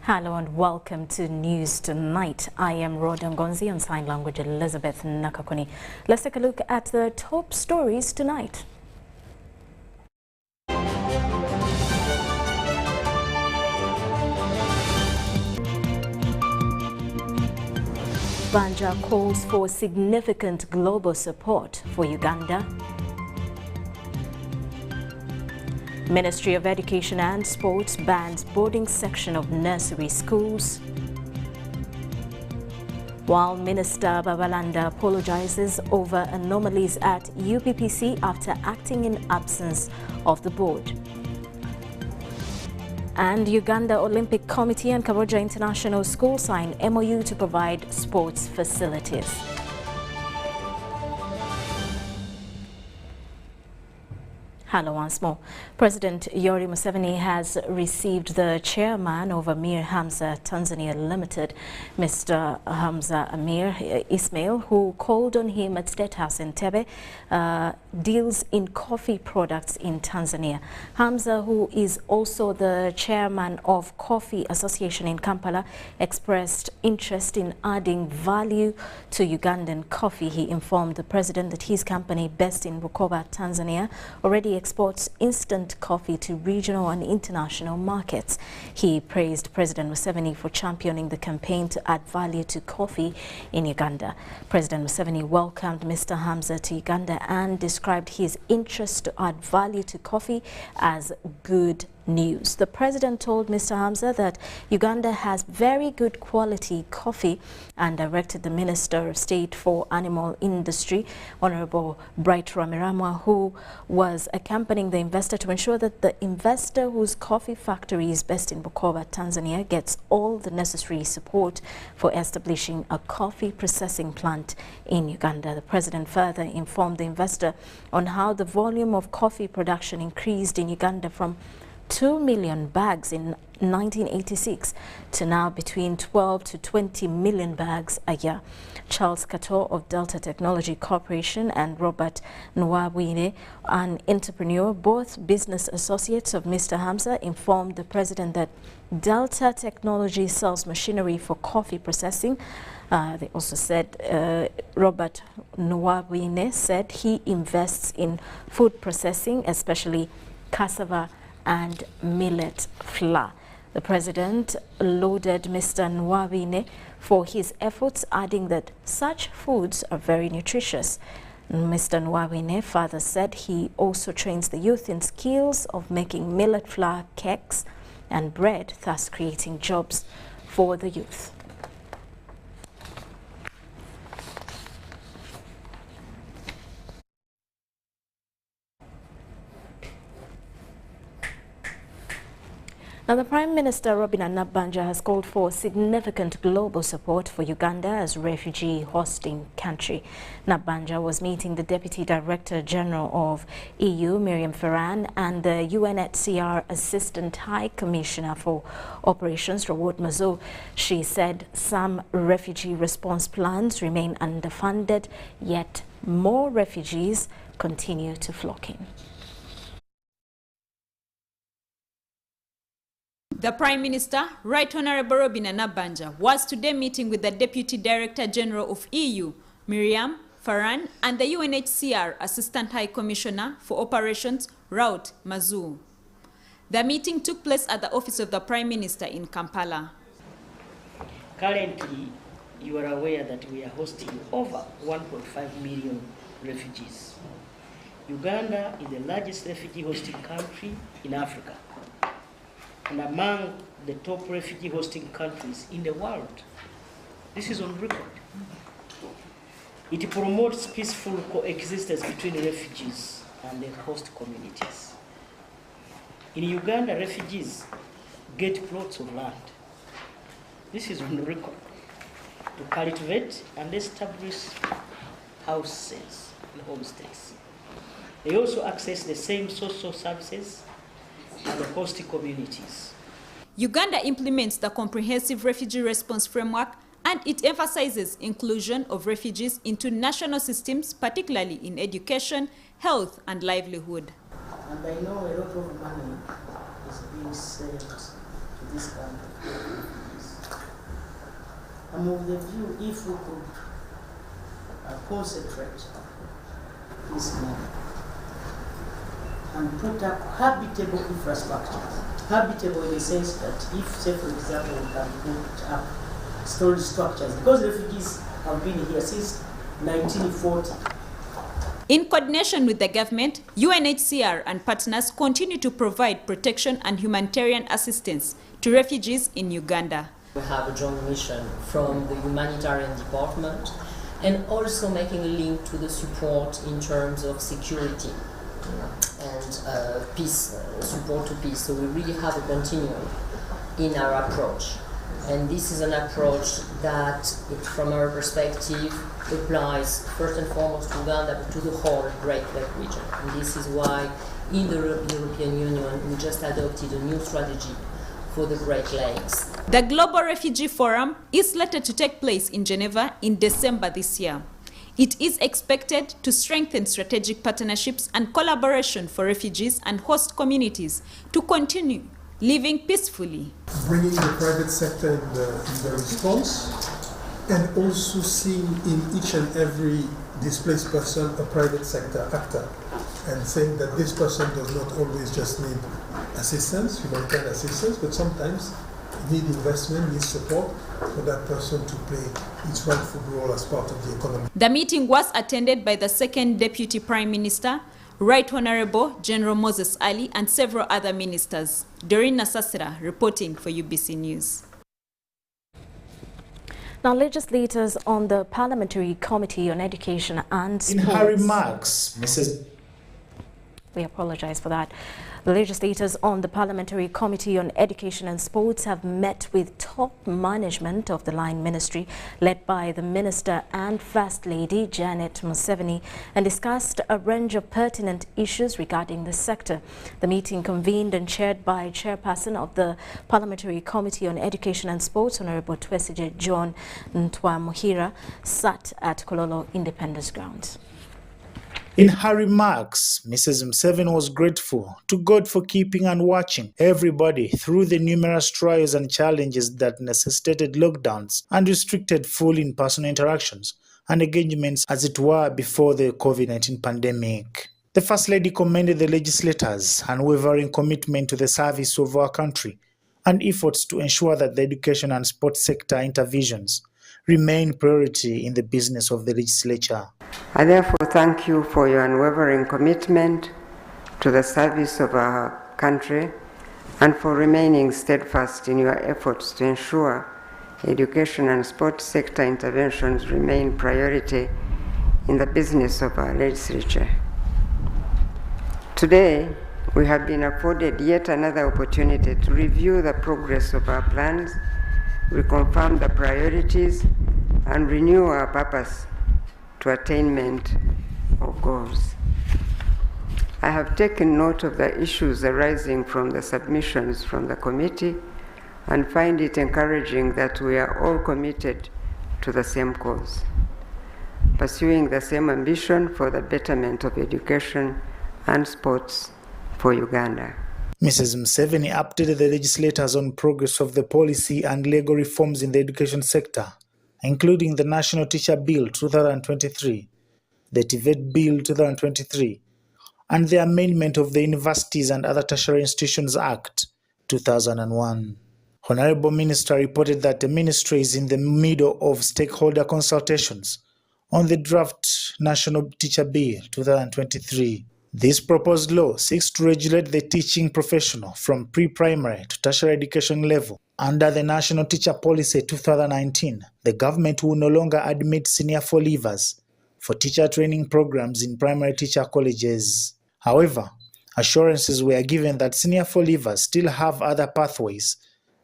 Hello and welcome to News Tonight. I am Rhoda Ngonzi, on sign language Elizabeth Nakakuni. Let's take a look at the top stories tonight. Banja calls for significant global support for Uganda. Ministry of Education and Sports bans boarding section of nursery schools. While Minister Babalanda apologizes over anomalies at UPPC after acting in absence of the board. And Uganda Olympic Committee and Kaboja International School sign MOU to provide sports facilities. Hello once more. President Yoweri Museveni has received the chairman of Amir Hamza Tanzania Limited, Mr. Hamza Amir Ismail, who called on him at State House in Tebe, deals in coffee products in Tanzania. Hamza, who is also the chairman of Coffee Association in Kampala, expressed interest in adding value to Ugandan coffee. He informed the president that his company, based in Bukoba, Tanzania, already exports instant coffee to regional and international markets. He praised President Museveni for championing the campaign to add value to coffee in Uganda. President Museveni welcomed Mr. Hamza to Uganda and described his interest to add value to coffee as good news. The president told Mr. Hamza that Uganda has very good quality coffee and directed the Minister of State for Animal Industry, Honorable Bright Ramiramwa, who was accompanying the investor, to ensure that the investor whose coffee factory is based in Bukoba, Tanzania, gets all the necessary support for establishing a coffee processing plant in Uganda. The president further informed the investor on how the volume of coffee production increased in Uganda from 2 million bags in 1986 to now between 12 to 20 million bags a year. Charles Kato of Delta Technology Corporation and Robert Nwabwine, an entrepreneur, both business associates of Mr. Hamza, informed the president that Delta Technology sells machinery for coffee processing. They also said Robert Nwabwine said he invests in food processing, especially cassava and millet flour. The president lauded Mr. Nwabwine for his efforts, adding that such foods are very nutritious. Mr. Nwabwine further said he also trains the youth in skills of making millet flour cakes and bread, thus creating jobs for the youth. Now, the Prime Minister, Robin Nabanja, has called for significant global support for Uganda as refugee hosting country. Nabanja was meeting the Deputy Director General of EU, Miriam Ferran, and the UNHCR Assistant High Commissioner for Operations, Rawod Mazo. She said some refugee response plans remain underfunded, yet more refugees continue to flock in. The Prime Minister, Right Honourable Robin Nabanja, was today meeting with the Deputy Director General of EU, Miriam Ferran, and the UNHCR Assistant High Commissioner for Operations, Rawod Mazo. The meeting took place at the office of the Prime Minister in Kampala. Currently, you are aware that we are hosting over 1.5 million refugees. Uganda is the largest refugee hosting country in Africa, and among the top refugee hosting countries in the world. This is on record. It promotes peaceful coexistence between refugees and the host communities. In Uganda, refugees get plots of land. This is on record, to cultivate and establish houses and homestays. They also access the same social services and the host communities. Uganda implements the comprehensive refugee response framework, and it emphasizes inclusion of refugees into national systems, particularly in education, health, and livelihood. And I know a lot of money is being sent to this country. I'm of the view if we could concentrate this money and put up habitable infrastructure. Habitable in the sense that if, say for example, we can put up storage structures, because refugees have been here since 1940. In coordination with the government, UNHCR and partners continue to provide protection and humanitarian assistance to refugees in Uganda. We have a joint mission from the humanitarian department and also making a link to the support in terms of security and peace, support to peace. So we really have a continuum in our approach. And this is an approach that, from our perspective, applies first and foremost to Uganda, but to the whole Great Lake region. And this is why in the European Union we just adopted a new strategy for the Great Lakes. The Global Refugee Forum is slated to take place in Geneva in December this year. It is expected to strengthen strategic partnerships and collaboration for refugees and host communities to continue living peacefully. Bringing the private sector in the response, and also seeing in each and every displaced person a private sector actor, and saying that this person does not always just need assistance, humanitarian assistance, but sometimes need investment, need support for that person to play its rightful role as part of the economy. The meeting was attended by the second Deputy Prime Minister, Right Honorable General Moses Ali, and several other ministers. Doreen Nasasira reporting for UBC News. Now, legislators on the Parliamentary Committee on Education and Sports... In her remarks, Mrs. We apologize for that. The legislators on the Parliamentary Committee on Education and Sports have met with top management of the Line Ministry, led by the Minister and First Lady Janet Museveni, and discussed a range of pertinent issues regarding the sector. The meeting, convened and chaired by Chairperson of the Parliamentary Committee on Education and Sports, Honorable Twesige John Ntwamuhira, sat at Kololo Independence Grounds. In her remarks, Mrs. Museveni was grateful to God for keeping and watching everybody through the numerous trials and challenges that necessitated lockdowns and restricted full in-person interactions and engagements, as it were, before the COVID-19 pandemic. The First Lady commended the legislators' unwavering commitment to the service of our country and efforts to ensure that the education and sports sector interventions remain priority in the business of the legislature. I therefore thank you for your unwavering commitment to the service of our country and for remaining steadfast in your efforts to ensure education and sports sector interventions remain priority in the business of our legislature. Today, we have been afforded yet another opportunity to review the progress of our plans, reconfirm the priorities, and renew our purpose to attainment of goals. I have taken note of the issues arising from the submissions from the committee and find it encouraging that we are all committed to the same cause, pursuing the same ambition for the betterment of education and sports for Uganda. Mrs. Museveni updated the legislators on progress of the policy and legal reforms in the education sector, including the National Teacher Bill 2023, the TVET Bill 2023, and the amendment of the Universities and Other Tertiary Institutions Act 2001. Honorable Minister reported that the ministry is in the middle of stakeholder consultations on the draft National Teacher Bill 2023. This proposed law seeks to regulate the teaching professional from pre-primary to tertiary education level. Under the National Teacher Policy 2019, the government will no longer admit senior four-leavers for teacher training programs in primary teacher colleges. However, assurances were given that senior four-leavers still have other pathways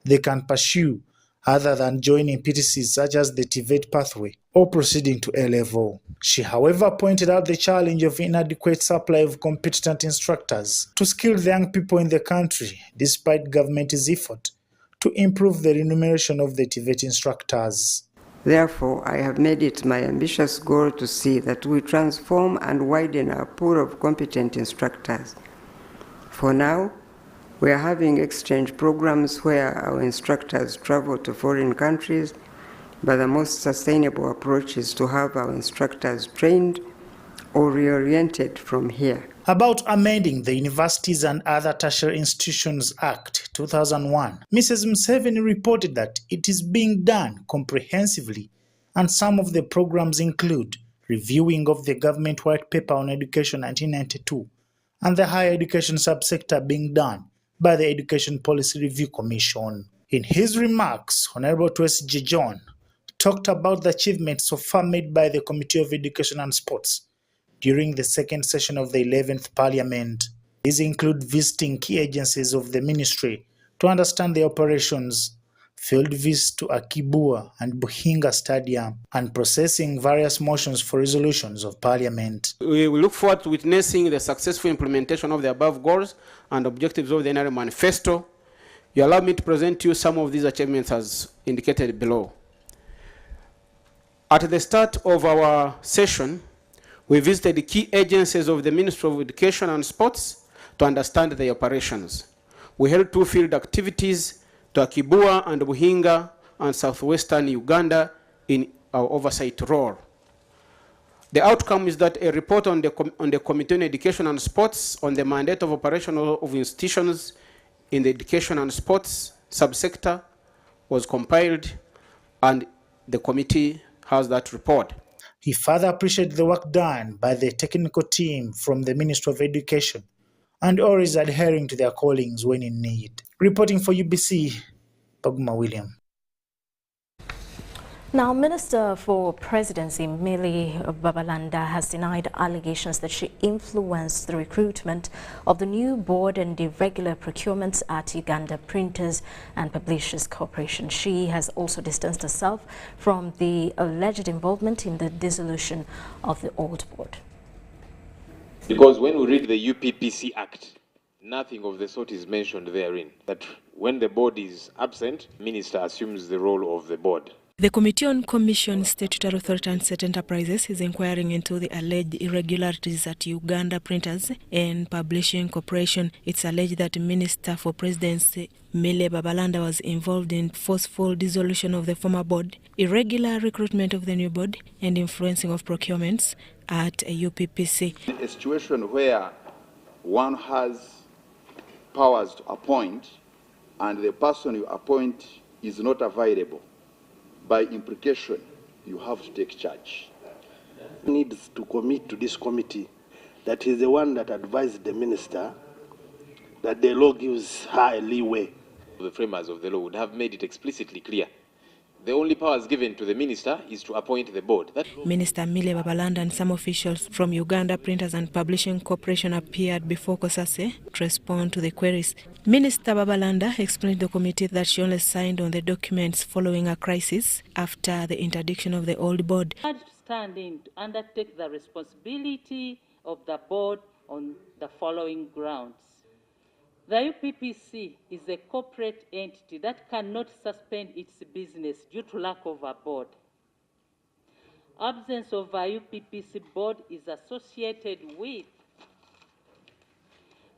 they can pursue other than joining PTCs such as the TVET pathway or proceeding to A-level. She, however, pointed out the challenge of inadequate supply of competent instructors to skill the young people in the country, despite government's effort to improve the remuneration of the TVET instructors. Therefore, I have made it my ambitious goal to see that we transform and widen our pool of competent instructors. For now, We are having exchange programs where our instructors travel to foreign countries, but the most sustainable approach is to have our instructors trained or reoriented from here. About amending the Universities and Other Tertiary Institutions Act 2001, Mrs. Museveni reported that it is being done comprehensively, and some of the programs include reviewing of the government white paper on education 1992 and the higher education subsector being done by the Education Policy Review Commission. In his remarks, Honorable Twesi John talked about the achievements so far made by the Committee of Education and Sports during the second session of the 11th Parliament. These include visiting key agencies of the ministry to understand their operations, field visits to Akibua and Buhinga Stadium, and processing various motions for resolutions of Parliament. We look forward to witnessing the successful implementation of the above goals and objectives of the NRM manifesto. You allow me to present to you some of these achievements as indicated below. At the start of our session, we visited key agencies of the Ministry of Education and Sports to understand their operations. We held 2 field activities to Akibua and Buhinga and southwestern Uganda in our oversight role. The outcome is that a report on the Committee on Education and Sports on the mandate of operation of institutions in the education and sports subsector was compiled, and the committee has that report. He further appreciated the work done by the technical team from the Ministry of Education and always adhering to their callings when in need. Reporting for UBC, Paguma William. Now, Minister for Presidency Millie Babalanda has denied allegations that she influenced the recruitment of the new board and irregular procurements at Uganda Printers and Publishers Corporation. She has also distanced herself from the alleged involvement in the dissolution of the old board. Because when we read the UPPC Act, nothing of the sort is mentioned therein. That when the board is absent, minister assumes the role of the board. The Committee on Commission, Statutory Authority and State Enterprises is inquiring into the alleged irregularities at Uganda Printers and Publishing Corporation. It's alleged that Minister for Presidency Millie Babalanda was involved in forceful dissolution of the former board, irregular recruitment of the new board, and influencing of procurements at UPPC. A situation where one has powers to appoint and the person you appoint is not available, by implication, you have to take charge. Needs to commit to this committee that is the one that advised the minister that the law gives her a leeway. The framers of the law would have made it explicitly clear. The only powers given to the minister is to appoint the board. Minister Millie Babalanda and some officials from Uganda Printers and Publishing Corporation appeared before COSASE to respond to the queries. Minister Babalanda explained to the committee that she only signed on the documents following a crisis after the interdiction of the old board. I had to stand in to undertake the responsibility of the board on the following grounds. The UPPC is a corporate entity that cannot suspend its business due to lack of a board. Absence of a UPPC board is associated with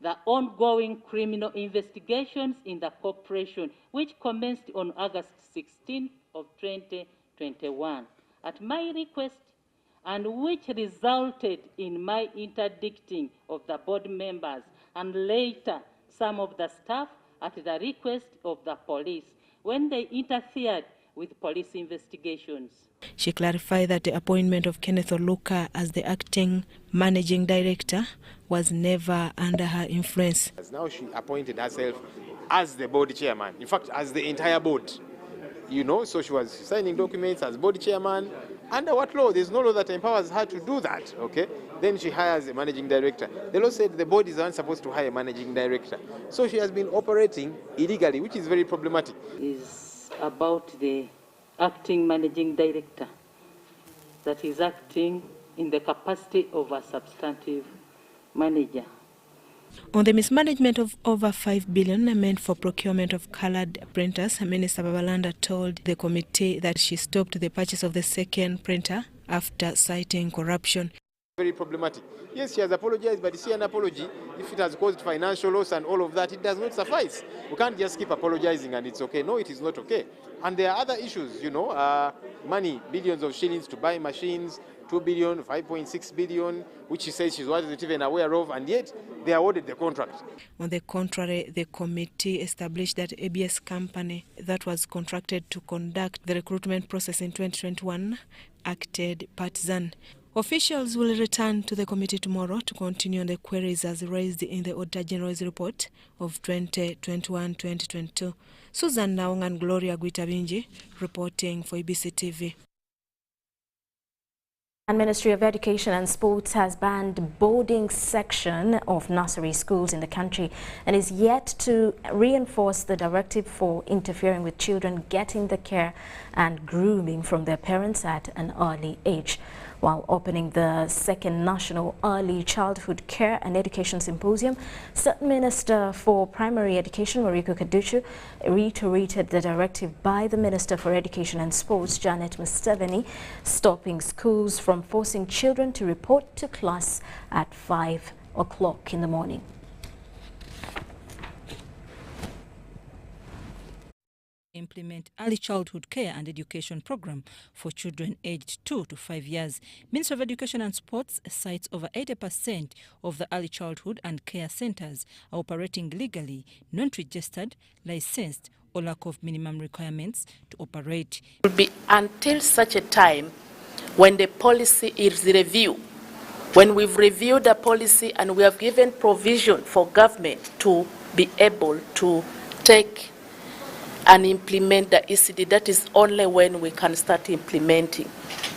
the ongoing criminal investigations in the corporation, which commenced on August 16 of 2021 at my request, and which resulted in my interdicting of the board members and later some of the staff at the request of the police when they interfered with police investigations. She clarified that the appointment of Kenneth Oluka as the acting managing director was never under her influence. Now she appointed herself as the board chairman, in fact, as the entire board. You know, so she was signing documents as board chairman. Under what law? There's no law that empowers her to do that, okay? Then she hires a managing director. The law said the board is not supposed to hire a managing director. So she has been operating illegally, which is very problematic. Is about the acting managing director that is acting in the capacity of a substantive manager. On the mismanagement of over 5 billion meant for procurement of coloured printers, Minister Babalanda told the committee that she stopped the purchase of the second printer after citing corruption. Very problematic. Yes, she has apologized, but see, an apology, if it has caused financial loss and all of that, it does not suffice. We can't just keep apologizing and it's okay. No, it is not okay. And there are other issues, you know, money, billions of shillings to buy machines, 2 billion, 5.6 billion, which she says she wasn't even aware of, and yet they awarded the contract. On the contrary, the committee established that ABS company that was contracted to conduct the recruitment process in 2021 acted partisan. Officials will return to the committee tomorrow to continue on the queries as raised in the Auditor General's report of 2021-2022. Susan Naung and Gloria Guitabinji reporting for UBC TV. The Ministry of Education and Sports has banned boarding section of nursery schools in the country and is yet to reinforce the directive for interfering with children getting the care and grooming from their parents at an early age. While opening the second National Early Childhood Care and Education Symposium, State Minister for Primary Education, Mariko Kaduchu, reiterated the directive by the Minister for Education and Sports, Janet Museveni, stopping schools from forcing children to report to class at 5 o'clock in the morning. Implement early childhood care and education program for children aged 2 to 5 years. Ministry of Education and Sports cites over 80% of the early childhood and care centers are operating legally, non-registered, licensed, or lack of minimum requirements to operate. It will be until such a time when the policy is reviewed. When we've reviewed the policy and we have given provision for government to be able to take and implement the ECD, that is only when we can start implementing.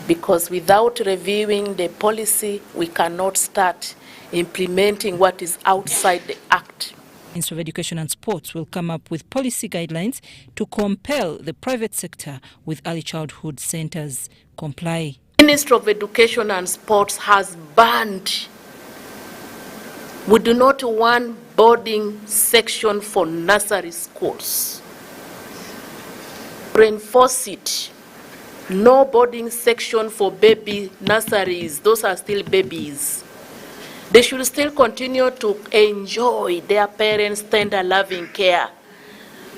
Because without reviewing the policy, we cannot start implementing what is outside the Act. Ministry of Education and Sports will come up with policy guidelines to compel the private sector with early childhood centers comply. Ministry of Education and Sports has banned. We do not want boarding section for nursery schools. Reinforce it. No boarding section for baby nurseries. Those are still babies. They should still continue to enjoy their parents' tender, loving care.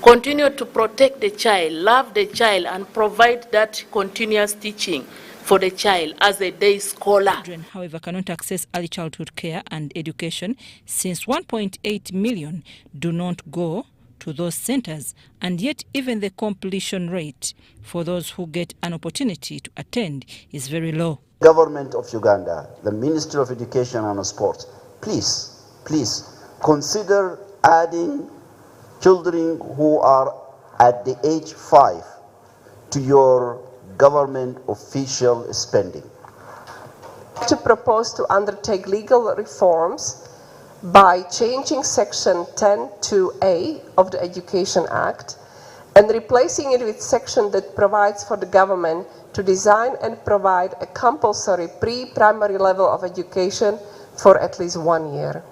Continue to protect the child, love the child, and provide that continuous teaching for the child as a day scholar. Children, however, cannot access early childhood care and education since 1.8 million do not go to those centers, and yet even the completion rate for those who get an opportunity to attend is very low. Government of Uganda, the Ministry of Education and Sport, please consider adding children who are at the age 5 to your government official spending. To propose to undertake legal reforms by changing Section 10(2)(a) of the Education Act and replacing it with section that provides for the government to design and provide a compulsory pre-primary level of education for at least 1 year.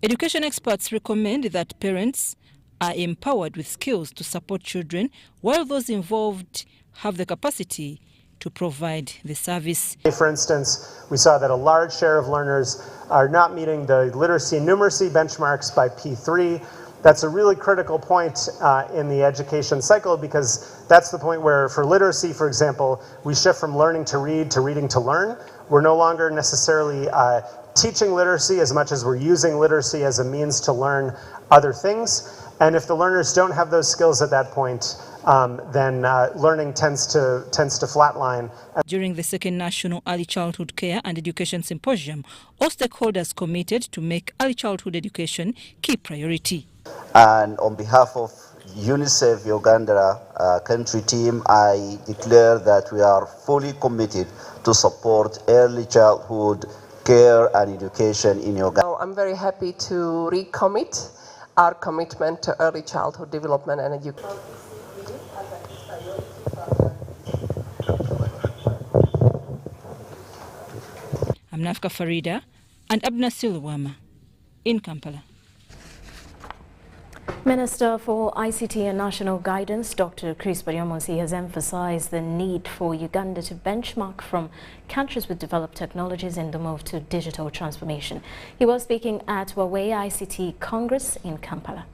Education experts recommend that parents are empowered with skills to support children, while those involved have the capacity to provide the service. For instance, we saw that a large share of learners are not meeting the literacy and numeracy benchmarks by P3. That's a really critical point in the education cycle, because that's the point where, for literacy, for example, we shift from learning to read to reading to learn. We're no longer necessarily teaching literacy as much as we're using literacy as a means to learn other things. And if the learners don't have those skills at that point, then learning tends to flatline. During the second National Early Childhood Care and Education Symposium, all stakeholders committed to make early childhood education key priority. And on behalf of UNICEF Uganda country team, I declare that we are fully committed to support early childhood care and education in Uganda. I'm very happy to recommit our commitment to early childhood development and education. I'm Nafka Farida and Abna Silwama in Kampala. Minister for ICT and National Guidance, Dr. Rhoda Ngonzi, has emphasized the need for Uganda to benchmark from countries with developed technologies in the move to digital transformation. He was speaking at Huawei ICT Congress in Kampala.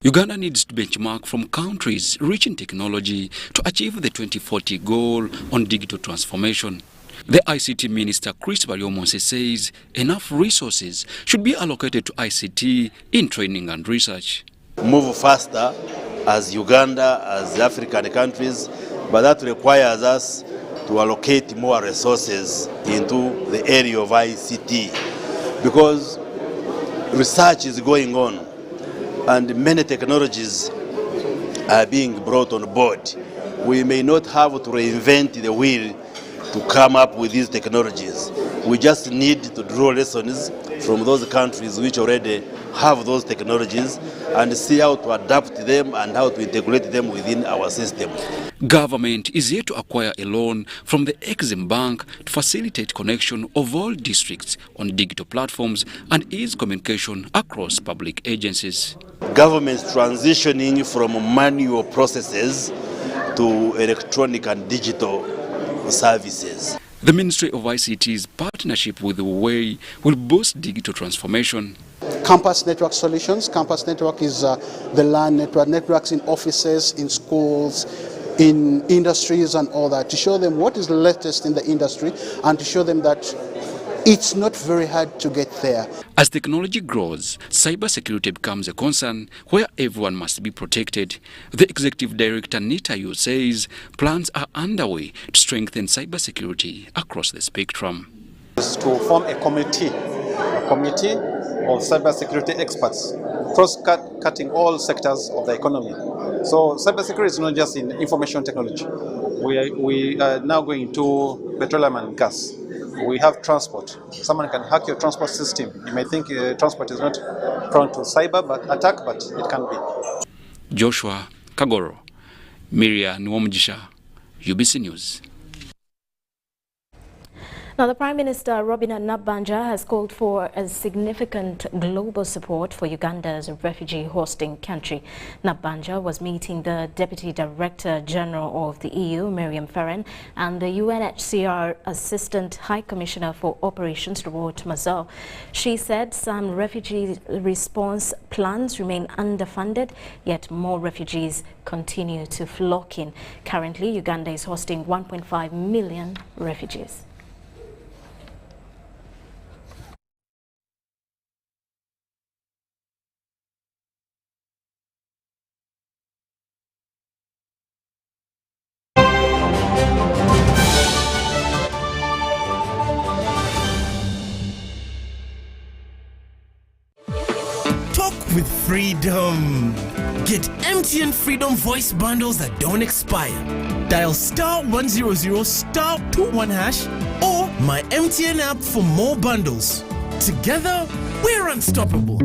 Uganda needs to benchmark from countries rich in technology to achieve the 2040 goal on digital transformation. The ICT Minister, Rhoda Ngonzi, says enough resources should be allocated to ICT in training and research. Move faster as Uganda, as African countries, but that requires us to allocate more resources into the area of ICT because research is going on and many technologies are being brought on board. We may not have to reinvent the wheel to come up with these technologies. We just need to draw lessons from those countries which already have those technologies and see how to adapt them and how to integrate them within our system. Government is yet to acquire a loan from the Exim Bank to facilitate connection of all districts on digital platforms and ease communication across public agencies. Government transitioning from manual processes to electronic and digital services. The Ministry of ICT's partnership with Huawei will boost digital transformation. Campus network solutions. Campus network is the LAN network, networks in offices, in schools, in industries and all that, to show them what is the latest in the industry and to show them that it's not very hard to get there. As technology grows, cybersecurity becomes a concern where everyone must be protected. The Executive Director, Nita Yu, says plans are underway to strengthen cybersecurity across the spectrum. To form a committee of cybersecurity experts, cross-cutting all sectors of the economy. So cybersecurity is not just in information technology. We are now going to petroleum and gas. We have transport. Someone can hack your transport system. You may think transport is not prone to cyber attack, but it can be. Joshua Kagoro, Miriam Nwomujisha, UBC News. Now, the Prime Minister, Rhoda Ngonzi, has called for a significant global support for Uganda as a refugee hosting country. Ngonzi was meeting the Deputy Director General of the EU, Miriam Ferran, and the UNHCR Assistant High Commissioner for Operations, Rhoda Ngonzi. She said some refugee response plans remain underfunded, yet more refugees continue to flock in. Currently, Uganda is hosting 1.5 million refugees. With freedom. Get MTN Freedom voice bundles that don't expire. Dial *100 *21# or my MTN app for more bundles. Together, we're unstoppable.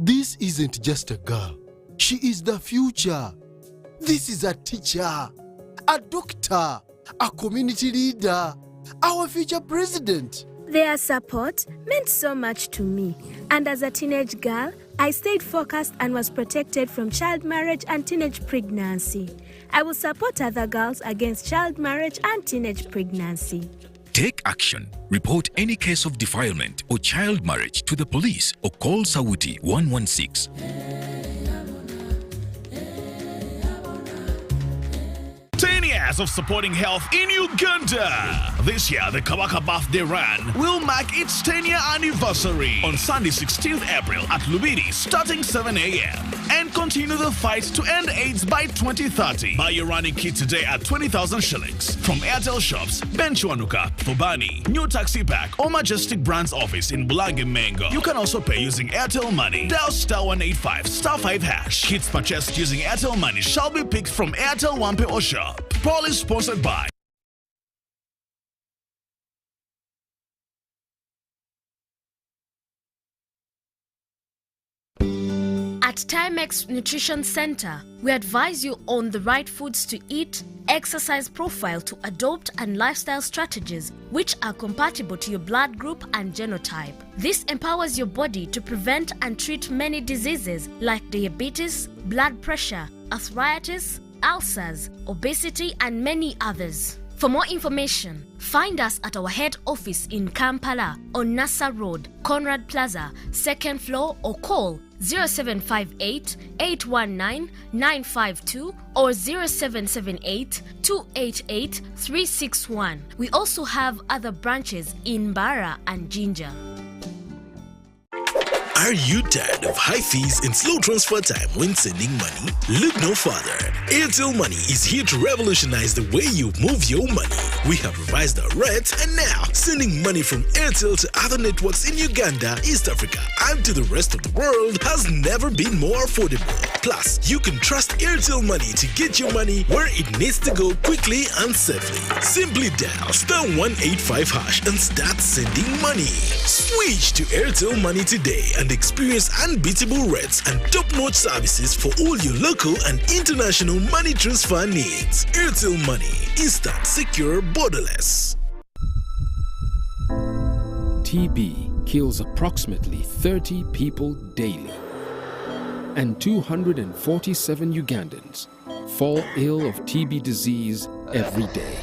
This isn't just a girl. She is the future. This is a teacher, a doctor, a community leader, our future president. Their support meant so much to me, and as a teenage girl, I stayed focused and was protected from child marriage and teenage pregnancy. I will support other girls against child marriage and teenage pregnancy. Take action. Report any case of defilement or child marriage to the police or call Sawuti 116. 10 years of supporting health in Uganda. This year, the Kabaka Birthday Run will mark its 10-year anniversary on Sunday, 16th April at Lubidi, starting 7 a.m. And continue the fight to end AIDS by 2030. Buy your running kit today at 20,000 shillings from Airtel shops, Benchuanuka, Fubani, New Taxi Pack, or Majestic Brands office in Bulangi Mango. You can also pay using Airtel Money. Dial *185 *5#. Kits purchased using Airtel Money shall be picked from Airtel Wampe or Shop. Paul is sponsored by At At Timex Nutrition Center, we advise you on the right foods to eat, exercise profile to adopt, and lifestyle strategies which are compatible to your blood group and genotype. This empowers your body to prevent and treat many diseases like diabetes, blood pressure, arthritis, ulcers, obesity, and many others. For more information, find us at our head office in Kampala on Nassa Road, Conrad Plaza, 2nd floor, or call 0758 819 952 or 0778 288 361. We also have other branches in Bara and Jinja. Are you tired of high fees and slow transfer time when sending money? Look no further. Airtel Money is here to revolutionize the way you move your money. We have revised our rates, and now sending money from Airtel to other networks in Uganda, East Africa, and to the rest of the world has never been more affordable. Plus, you can trust Airtel Money to get your money where it needs to go quickly and safely. Simply dial *185# and start sending money. Switch to Airtel Money today and experience unbeatable rates and top-notch services for all your local and international money transfer needs. Airtel Money. Instant, secure, borderless. TB kills approximately 30 people daily, and 247 Ugandans fall ill of TB disease every day.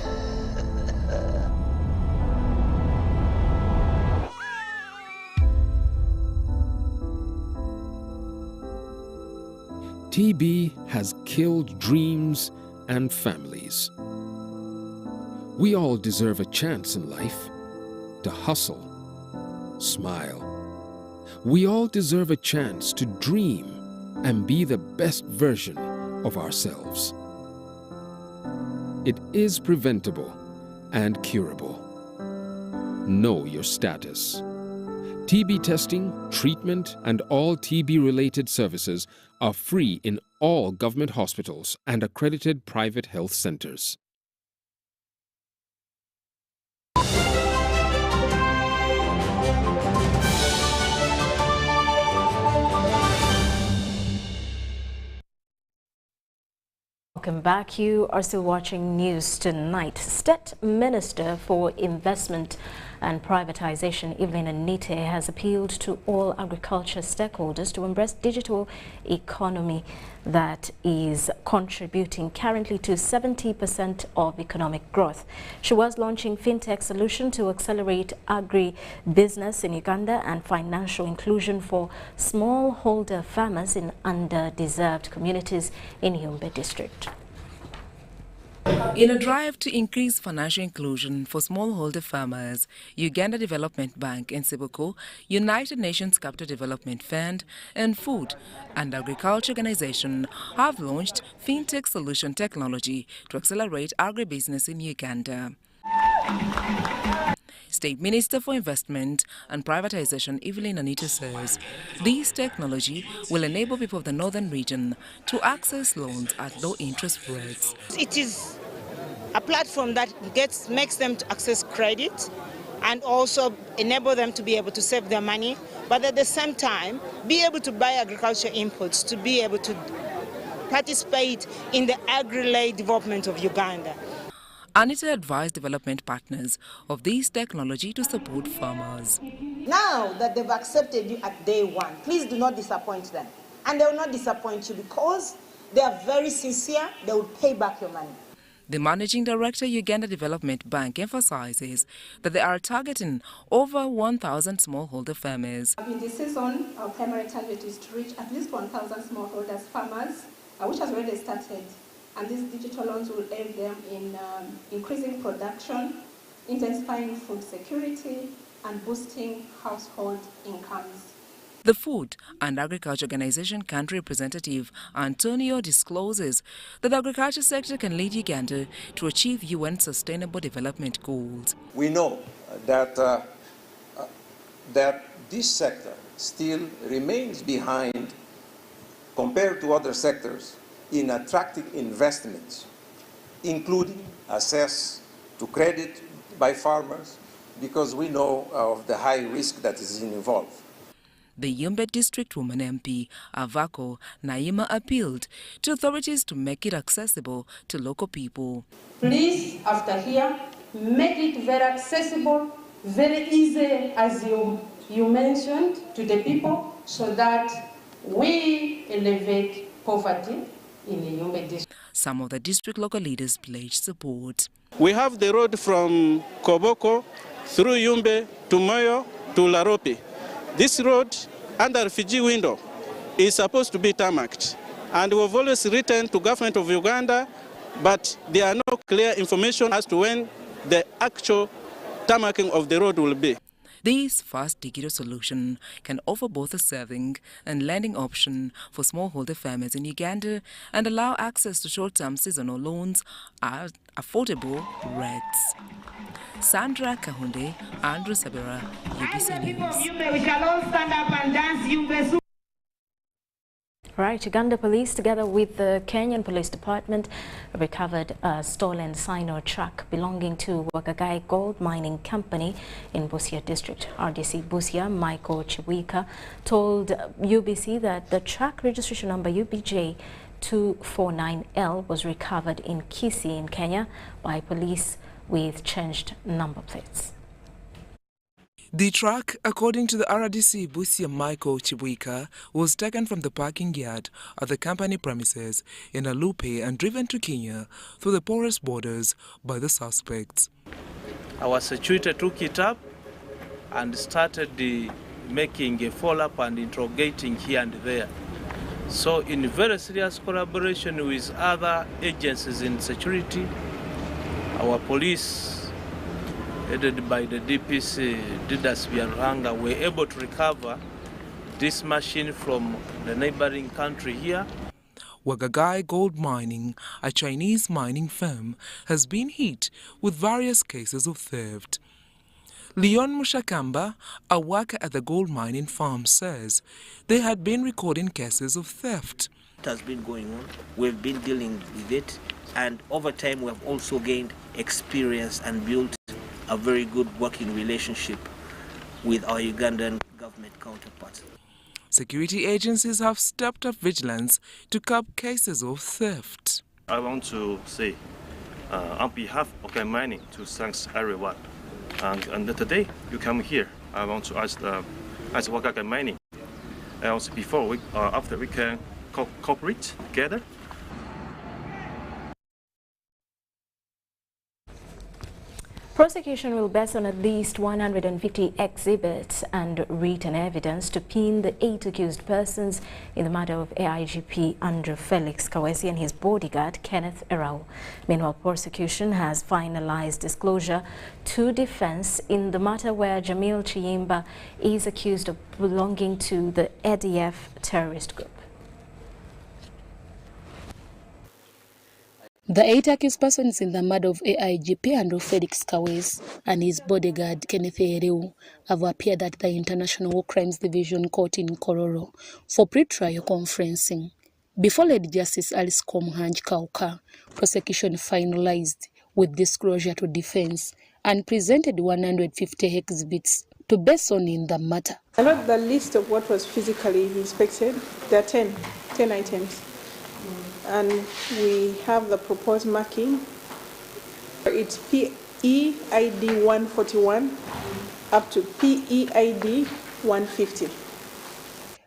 TB has killed dreams and families. We all deserve a chance in life to hustle, smile. We all deserve a chance to dream and be the best version of ourselves. It is preventable and curable. Know your status. TB testing, treatment, and all TB-related services are free in all government hospitals and accredited private health centers. Welcome back. You are still watching News Tonight. State Minister for Investment and Privatization, Evelyn Anite, has appealed to all agriculture stakeholders to embrace digital economy that is contributing currently to 70% of economic growth. She was launching fintech solution to accelerate agri-business in Uganda and financial inclusion for smallholder farmers in underdeserved communities in Yumbe district. In a drive to increase financial inclusion for smallholder farmers, Uganda Development Bank and Sibuku, United Nations Capital Development Fund, and Food and Agriculture Organization have launched fintech solution technology to accelerate agribusiness in Uganda. State Minister for Investment and Privatization Evelyn Anite says this technology will enable people of the northern region to access loans at low interest rates. It is a platform that makes them to access credit and also enable them to be able to save their money, but at the same time be able to buy agriculture inputs to be able to participate in the agri-led development of Uganda. Anita advised development partners of this technology to support farmers. Now that they've accepted you at day one, please do not disappoint them. And they will not disappoint you because they are very sincere, they will pay back your money. The Managing Director, Uganda Development Bank, emphasizes that they are targeting over 1,000 smallholder farmers. In this season, our primary target is to reach at least 1,000 smallholder farmers, which has already started. And these digital loans will aid them in increasing production, intensifying food security, and boosting household incomes. The Food and Agriculture Organization country representative Antonio discloses that the agriculture sector can lead Uganda to achieve UN Sustainable Development Goals. We know that, that this sector still remains behind compared to other sectors in attracting investments, including access to credit by farmers, because we know of the high risk that is involved. The Yumbe District Woman MP, Avako Naima, appealed to authorities to make it accessible to local people. Please, after here, make it very accessible, very easy, as you mentioned, to the people, so that we elevate poverty in the Yumbe district. Some of the district local leaders pledged support. We have the road from Koboko through Yumbe to Moyo to Laropi. This road under refugee window is supposed to be tarmacked, and we've always written to government of Uganda, but there are no clear information as to when the actual tarmacking of the road will be. This fast digital solution can offer both a saving and lending option for smallholder farmers in Uganda and allow access to short-term seasonal loans at affordable rates. Sandra Kahunde, Andrew Sabera, UBC News. We shall all stand up and dance. Right, Uganda police, together with the Kenyan Police Department, recovered a stolen Sino truck belonging to Wagagai Gold Mining Company in Busia District. RDC Busia, Michael Chiwika, told UBC that the truck registration number UBJ 249L was recovered in Kisii in Kenya by police with changed number plates. The truck, according to the RDC Busia Michael Chiwika, was taken from the parking yard at the company premises in Alupe and driven to Kenya through the porous borders by the suspects. Our security took it up and started making a follow-up and interrogating here and there. So in very serious collaboration with other agencies in security, our police, headed by the DPC, Didas Biaruhanga, were able to recover this machine from the neighboring country here. Wagagai Gold Mining, a Chinese mining firm, has been hit with various cases of theft. Leon Mushakamba, a worker at the gold mining farm, says they had been recording cases of theft. It has been going on. We've been dealing with it, and over time we have also gained experience and built a very good working relationship with our Ugandan government counterparts. Security agencies have stepped up vigilance to curb cases of theft. I want to say, on behalf of Wagagai Mining, to thank everyone. And today you come here, I want to ask Wagagai Mining, also before after we can cooperate together. Prosecution will base on at least 150 exhibits and written evidence to pin the 8 accused persons in the murder of AIGP Andrew Felix Kawesi and his bodyguard Kenneth Erau. Meanwhile, prosecution has finalized disclosure to defense in the matter where Jamil Chiyimba is accused of belonging to the ADF terrorist group. The 8 accused persons in the murder of AIGP Andrew Felix Kawesi and his bodyguard Kenneth Erau have appeared at the International War Crimes Division Court in Kororo for pre-trial conferencing. Before Lady Justice Alice Komhanj Kauka, prosecution finalized with disclosure to defense and presented 150 exhibits to base on in the matter. I know the list of what was physically inspected. There are 10 items. And we have the proposed marking. It's PEID 141 up to PEID 150.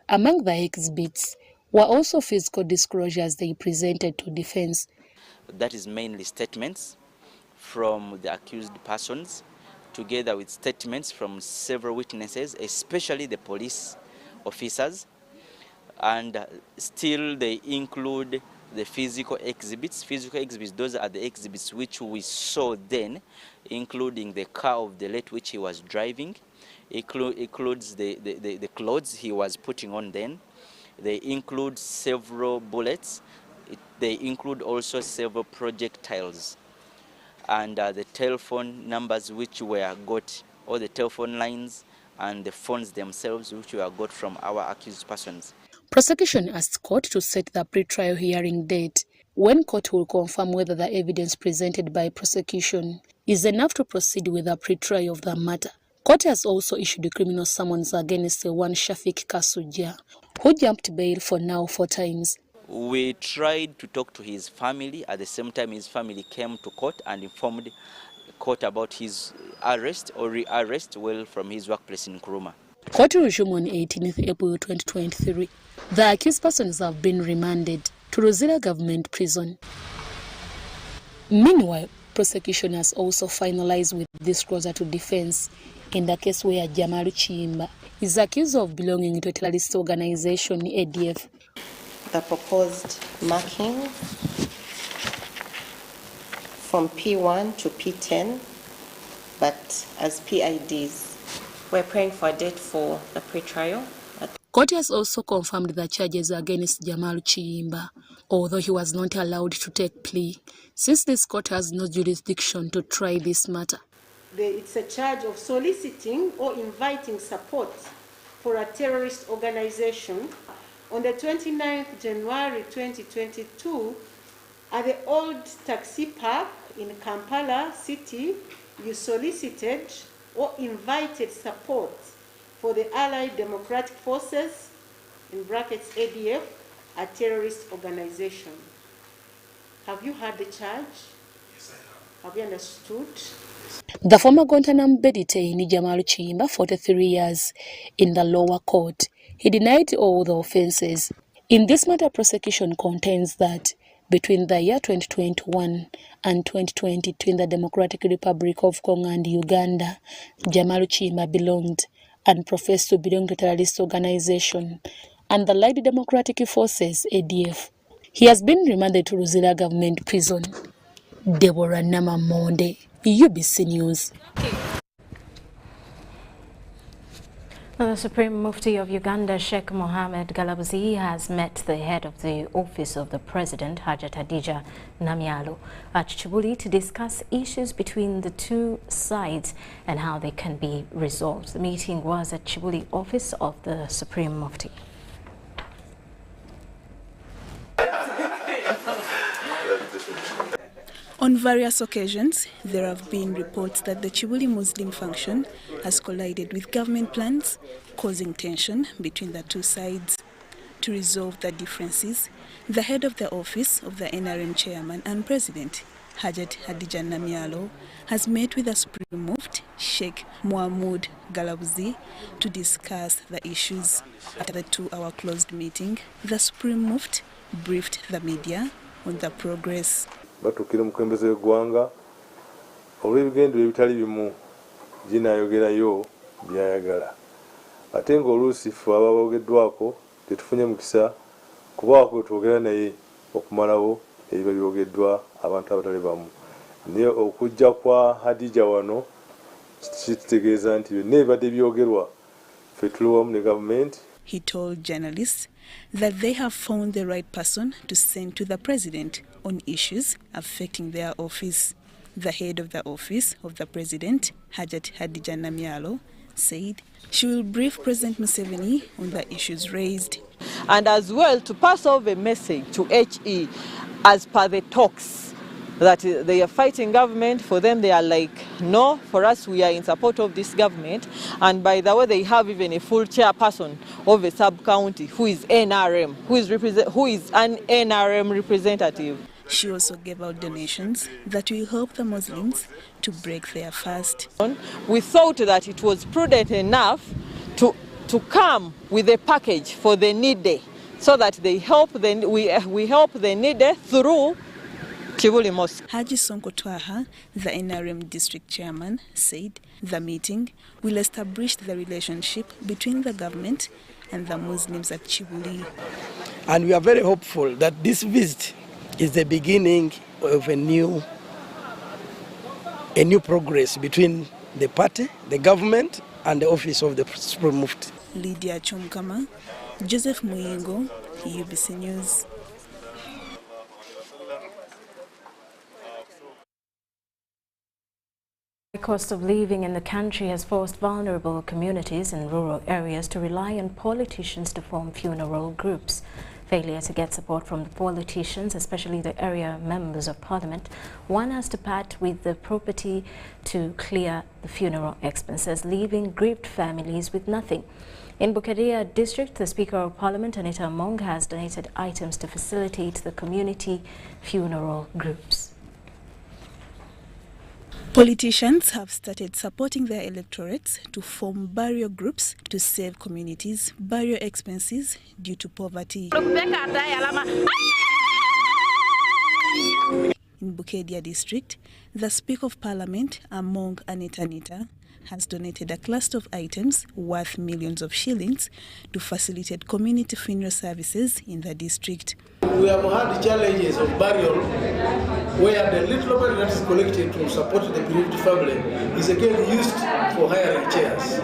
Among the exhibits were also physical disclosures they presented to defense. That is mainly statements from the accused persons, together with statements from several witnesses, especially the police officers, and still they include the physical exhibits. Those are the exhibits which we saw then, including the car of the late which he was driving. Includes the clothes he was putting on then. They include several bullets. They include also several projectiles. And the telephone numbers which were got, or the telephone lines and the phones themselves which were got from our accused persons. Prosecution asked court to set the pre-trial hearing date when court will confirm whether the evidence presented by prosecution is enough to proceed with the pre-trial of the matter. Court has also issued a criminal summons against one Shafik Kasuja, who jumped bail for now 4 times. We tried to talk to his family. At the same time, his family came to court and informed court about his arrest or re-arrest from his workplace in Nkrumah. Court resumed on 18th April 2023. The accused persons have been remanded to Rosira Government Prison. Meanwhile, prosecution has also finalized with disclosure to defense in the case where Jamal Chiyimba is accused of belonging to a terrorist organization, ADF. The proposed marking from P1 to P10, but as PIDs. We're praying for a date for the pre-trial. Court has also confirmed the charges against Jamal Chiyimba, although he was not allowed to take plea, since this court has no jurisdiction to try this matter. It's a charge of soliciting or inviting support for a terrorist organization. On the 29th January 2022, at the old taxi park in Kampala City, you solicited or invited support for the Allied Democratic Forces, in brackets ADF, a terrorist organization. Have you heard the charge? Yes, I have. Have you understood? The former Guantanamo Bay detainee Jamal Chiyimba, 43 years, in the lower court. He denied all the offences. In this matter, prosecution contends that between the year 2021 and 2022 in the Democratic Republic of Congo and Uganda, Jamal Chiyimba belonged and professed to belong to a terrorist organization and the Allied Democratic Forces, ADF. He has been remanded to Rosira Government Prison. Deborah Namamonde, UBC News. The Supreme Mufti of Uganda, Sheikh Mohammed Galabuzi, has met the head of the Office of the President, Hajat Hadija Namyalo, at Chibuli to discuss issues between the two sides and how they can be resolved. The meeting was at Chibuli office of the Supreme Mufti. On various occasions, there have been reports that the Chibuli Muslim function has collided with government plans, causing tension between the two sides. To resolve the differences, the head of the office of the NRM chairman and president, Hajat Hadija Namyalo, has met with the Supreme Mufti, Sheikh Mohammed Galabuzi, to discuss the issues. After the 2-hour closed meeting, the Supreme Mufti briefed the media on the progress. Batukira mukembeze w'eggwanga olw'ebigendero ebitali bimu ginayogerayo byayagala ate ng'oluusi ffe aba boogeddwako tetufunye mukisa kubaako twogera naye okumalawo ebiba byogeddwa abantu abatali bamu naye okujja kwa Hadija wano kitegeeza nti byonna ebibadde byogerwa ffe tuli wamu ne gavumenti. He told journalists that they have found the right person to send to the president on issues affecting their office. The head of the office of the president, Hajat Hadija Namyalo, said she will brief President Museveni on the issues raised. And as well to pass over a message to HE as per the talks that they are fighting government. For them, they are like, no, for us, we are in support of this government. And by the way, they have even a full chairperson of a sub-county who is NRM, who is an NRM representative. She also gave out donations that will help the Muslims to break their fast. We thought that it was prudent enough to come with a package for the needy, so that we help the needy through Chibuli Mosque. Haji Sonko Twaha, the NRM district chairman, said the meeting will establish the relationship between the government and the Muslims at Chibuli. And we are very hopeful that this visit is the beginning of a new progress between the party, the government, and the office of the Supreme Mufti. Lydia Chumkama, Joseph Muyingo, UBC News. The cost of living in the country has forced vulnerable communities in rural areas to rely on politicians to form funeral groups. failure to get support from the politicians, especially the area members of parliament, one has to part with the property to clear the funeral expenses, leaving grieved families with nothing. In Bukedea district, the Speaker of Parliament, Anita Among, has donated items to facilitate the community funeral groups. Politicians have started supporting their electorates to form burial groups to save communities burial expenses due to poverty. In Bukedea district, the Speaker of Parliament, Among Anita, has donated a cluster of items worth millions of shillings to facilitate community funeral services in the district. We have had the challenges of burial where the little money that is collected to support the bereaved family is again used for hiring chairs.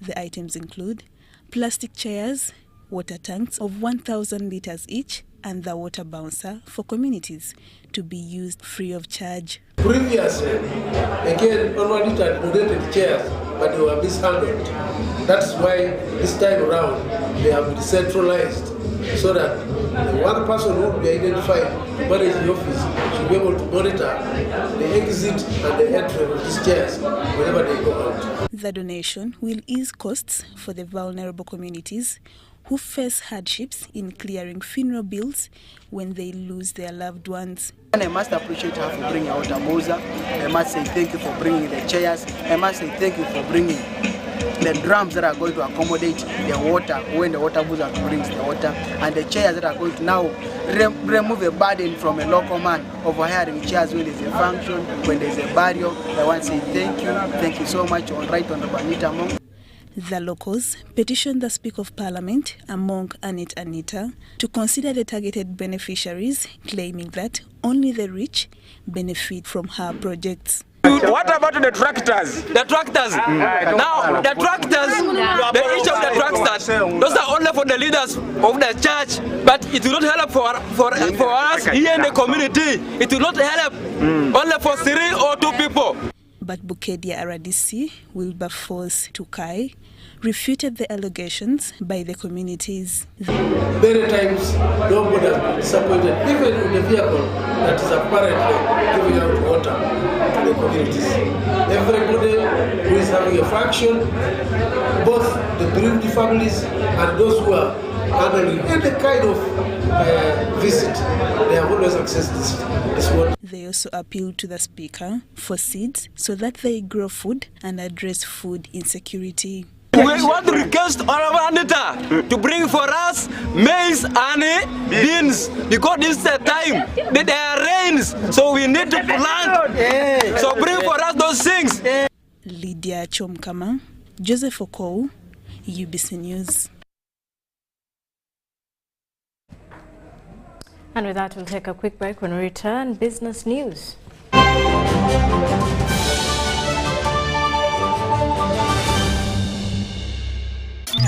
The items include plastic chairs, water tanks of 1,000 liters each, and the water bouncer for communities to be used free of charge. Previously, again, Honorable had donated chairs, but they were mishandled. That's why this time around they have been decentralized so that one person who will be identified to manage the office should be able to monitor the exit and the entry of these chairs whenever they go out. The donation will ease costs for the vulnerable communities who face hardships in clearing funeral bills when they lose their loved ones. And I must appreciate her for bringing out a Moza. I must say thank you for bringing the chairs. I must say thank you for bringing the drums that are going to accommodate the water when the water boozer brings the water, and the chairs that are going to now remove a burden from a local man of hiring chairs when there's a function, when there's a burial. I want to say thank you so much. All right, Honorable Anita Among. The locals petitioned the Speaker of Parliament, Among Anita, to consider the targeted beneficiaries, claiming that only the rich benefit from her projects. What about the tractors? The tractors. Now, the tractors, the issue of the tractors, those are only for the leaders of the church, but it will not help for us here in the community. It will not help only for 3 or 2 people. But Bukedea RDC, Wilbur Force Tukai, refuted the allegations by the communities. Many times, nobody has been disappointed, even with the vehicle that is apparently giving out water to the communities. Everybody who is having a function, both the bereaved families and those who are handling any kind of visit, they have always accessed this water. They also appealed to the Speaker for seeds so that they grow food and address food insecurity. We want to request Honorable Anita to bring for us maize and beans, because this is the time that there are rains, so we need to plant. So bring for us those things. Lydia Chomkama, Joseph Okou, UBC News. And with that, we'll take a quick break. When we return, business news.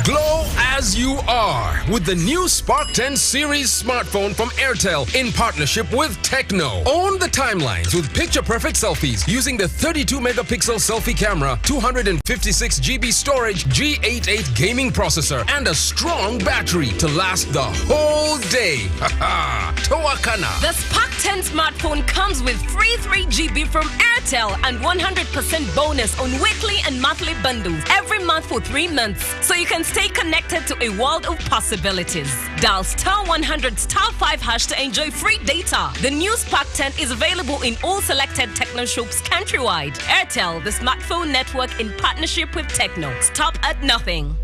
Glow as you are with the new Spark 10 series smartphone from Airtel in partnership with Tecno. Own the timelines with picture-perfect selfies using the 32-megapixel selfie camera, 256 GB storage, G88 gaming processor, and a strong battery to last the whole day. Haha! Toakana. The Spark 10 smartphone comes with free 3 GB from Airtel and 100% bonus on weekly and monthly bundles every month for 3 months, so you can stay connected to a world of possibilities. Dial *100*5# to enjoy free data. The new Spark 10 is available in all selected Tecno shops countrywide. Airtel, the smartphone network in partnership with Tecno. Stop at nothing.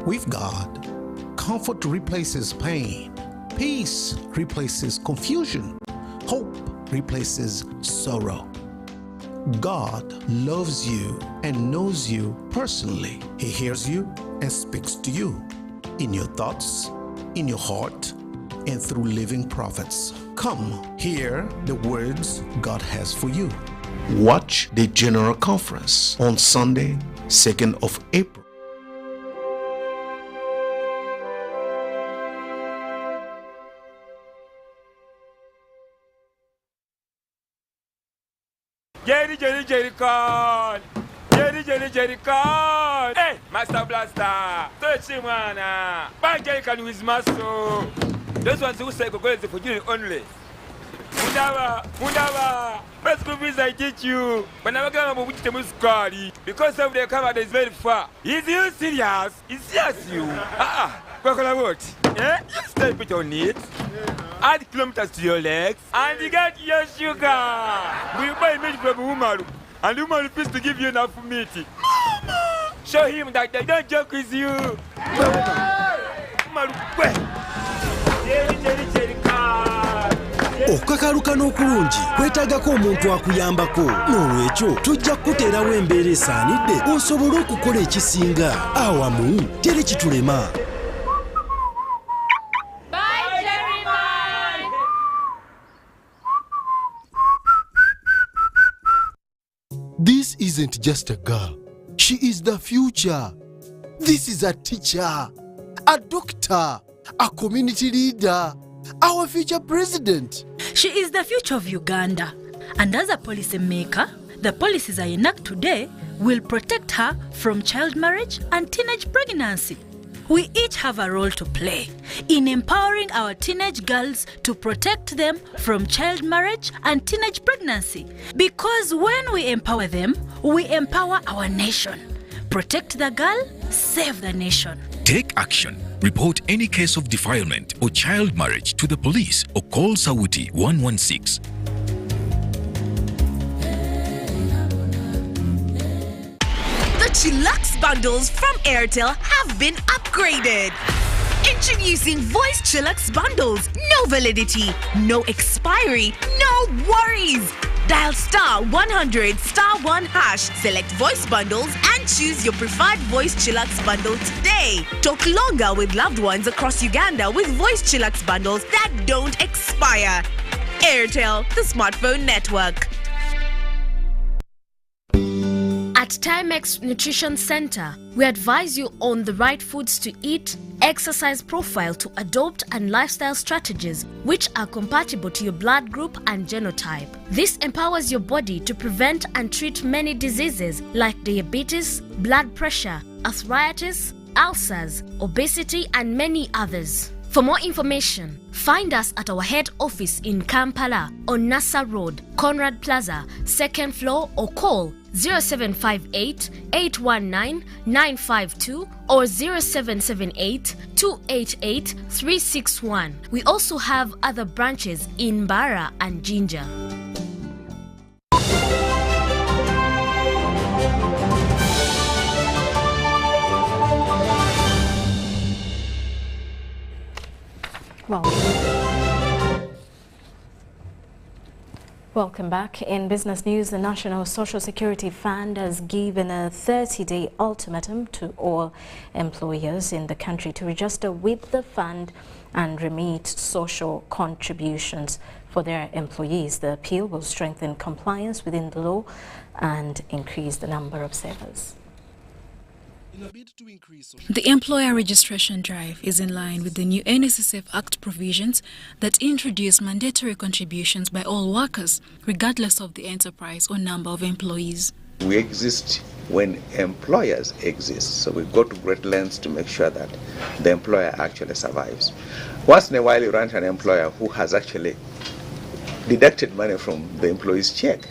With God, comfort replaces pain. Peace replaces confusion. Hope replaces sorrow. God loves you and knows you personally. He hears you and speaks to you in your thoughts, in your heart, and through living prophets. Come hear the words God has for you. Watch the General Conference on Sunday, 2nd of April. Jerry con. Jerry con. Hey, Master Blaster. Touch him, man. Bang Jerry con with muscle. Those ones who say go is for you only. Mundava, best movies I teach you. When I go to the school, because of the camera is very far. Is you serious? Is serious you? What? Yeah? You step it on it. Add kilometers to your legs, and you get your sugar. We buy meat from Umaru, and Umaru refuse to give you enough meat. Mama! Show him that they don't joke with you. Umaru, okukakaluka n'okulungi kwetaagako omuntu akuyambako n'olwekyo tujja kukuteerawo embeera esaanidde osobole okukola ekisinga awamu teri kitulema. This isn't just a girl. She is the future. This is a teacher, a doctor, a community leader, our future president. She is the future of Uganda. And as a policy maker, the policies I enact today will protect her from child marriage and teenage pregnancy. We each have a role to play in empowering our teenage girls to protect them from child marriage and teenage pregnancy. Because when we empower them, we empower our nation. Protect the girl, save the nation. Take action. Report any case of defilement or child marriage to the police or call Sauti 116. The Chillax bundles from Airtel have been upgraded. Introducing Voice Chillax bundles. No validity, no expiry, no worries. Dial *100 *1 hash, select voice bundles and choose your preferred Voice Chillax bundle today. Talk longer with loved ones across Uganda with Voice Chillax bundles that don't expire. Airtel, the smartphone network. At Timex Nutrition Center, we advise you on the right foods to eat, exercise profile to adopt, and lifestyle strategies which are compatible to your blood group and genotype. This empowers your body to prevent and treat many diseases like diabetes, blood pressure, arthritis, ulcers, obesity, and many others. For more information, find us at our head office in Kampala on Nassa Road, Conrad Plaza, 2nd floor, or call 0758 819 952 or 0778 288 361. We also have other branches in Mbara and Jinja. Welcome back. In business news, the National Social Security Fund has given a 30-day ultimatum to all employers in the country to register with the fund and remit social contributions for their employees. The appeal will strengthen compliance within the law and increase the number of savers. The employer registration drive is in line with the new NSSF Act provisions that introduce mandatory contributions by all workers, regardless of the enterprise or number of employees. We exist when employers exist, so we go to great lengths to make sure that the employer actually survives. Once in a while you run into an employer who has actually deducted money from the employee's check